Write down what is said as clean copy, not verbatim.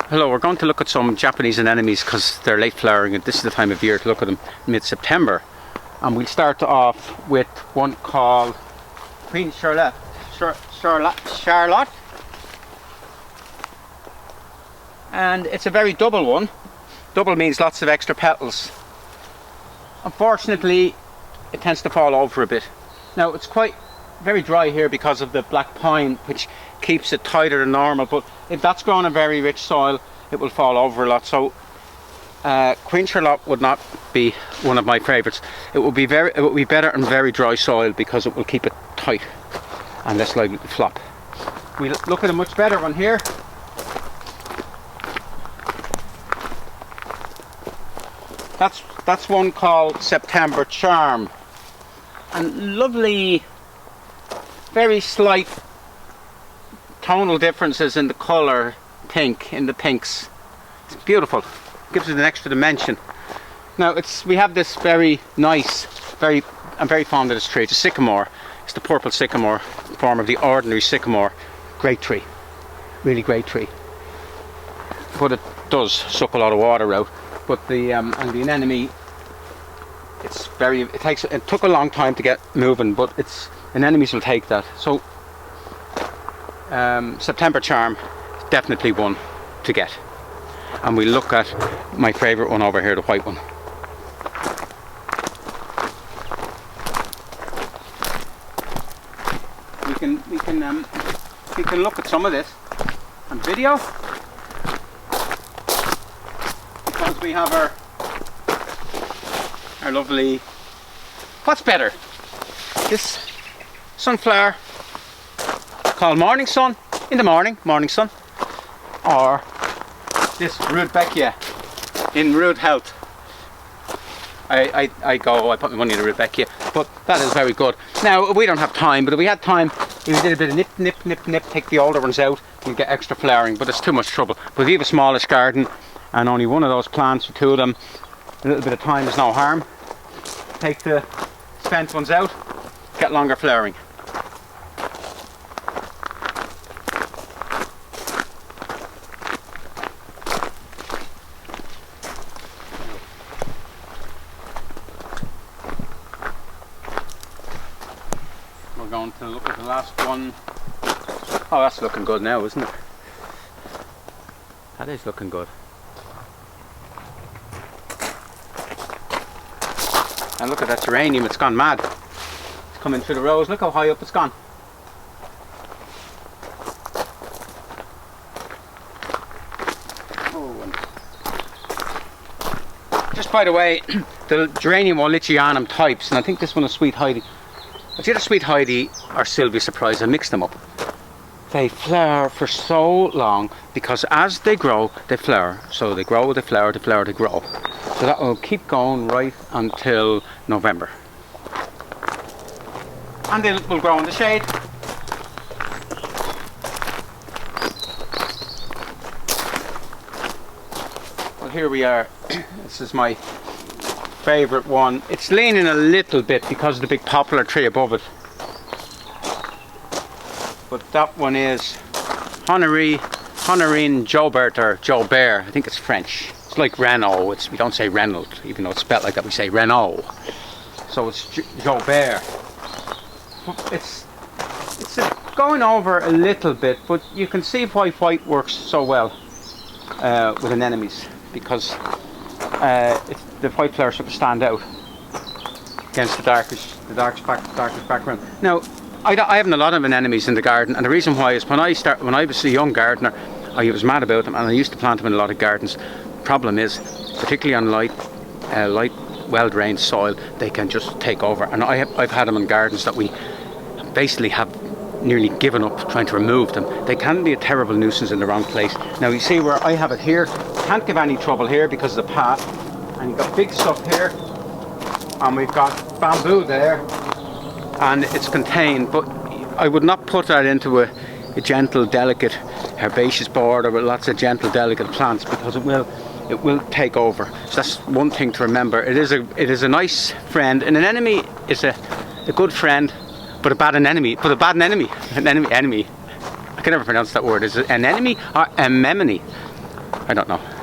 Hello, we're going to look at some Japanese anemones because they're late flowering and this is the time of year to look at them, mid-September. And we'll start off with one called Queen Charlotte. And it's a very double one. Double means lots of extra petals. Unfortunately, it tends to fall over a bit. Now it's quite very dry here because of the black pine, which keeps it tighter than normal, but if that's grown in very rich soil, it will fall over a lot. So Queen Charlotte would not be one of my favourites. It will be better in very dry soil because it will keep it tight and less likely to flop. We look at a much better one here. That's one called September Charm, and lovely, very slight tonal differences in the colour, in the pinks. It's beautiful, gives it an extra dimension. Now we have this very nice, I'm very fond of this tree. It's a sycamore. It's the purple sycamore, form of the ordinary sycamore. Great tree, really great tree. But it does suck a lot of water out. But the anemone, it took a long time to get moving, but anemones will take that. So September Charm is definitely one to get. And we look at my favourite one over here, the white one. We can look at some of this on video, because we have our lovely, what's better, this sunflower called Morning Sun, in the morning sun, or this Rudbeckia in Rude Health. I put my money in the Rudbeckia, but that is very good. Now we don't have time, but if we had time, if we did a bit of nip, take the older ones out, you'd get extra flowering, but it's too much trouble. But if you have a smallish garden and only one of those plants or two of them, a little bit of time is no harm. Take the spent ones out, get longer flowering. We're going to look at the last one. Oh, that's looking good now, isn't it? That is looking good. And look at that geranium, it's gone mad. It's coming through the rows, look how high up it's gone. Oh, and just by the way, the Geranium wallichianum types, and I think this one is Sweet Heidi. It's either Sweet Heidi or Sylvia Surprise, I mixed them up. They flower for so long because as they grow, they flower. So they grow, they flower, they flower, they grow. So that will keep going right until November. And then will grow in the shade. Well, here we are. This is my favourite one. It's leaning a little bit because of the big poplar tree above it. But that one is Honorine Jobert, or Jobert. I think it's French. It's like Renault. We don't say Renault, even though it's spelled like that. We say Renault. So it's Jobert. It's going over a little bit, but you can see why white works so well with anemones, because the white flowers sort of stand out against the darkest background. Now, I haven't a lot of anemones in the garden, and the reason why is when I was a young gardener, I was mad about them, and I used to plant them in a lot of gardens. Problem is, particularly on light, well-drained soil, they can just take over. And I've had them in gardens that we basically have nearly given up trying to remove them. They can be a terrible nuisance in the wrong place. Now you see where I have it here, can't give any trouble here because of the path, and you've got big stuff here, and we've got bamboo there, and it's contained, but I would not put that into a gentle, delicate herbaceous border with lots of gentle, delicate plants, because it will take over. So that's one thing to remember. It is a nice friend, and an enemy is a good friend, but a bad enemy. An enemy. I can never pronounce that word. Is it an enemy or anemone? I don't know.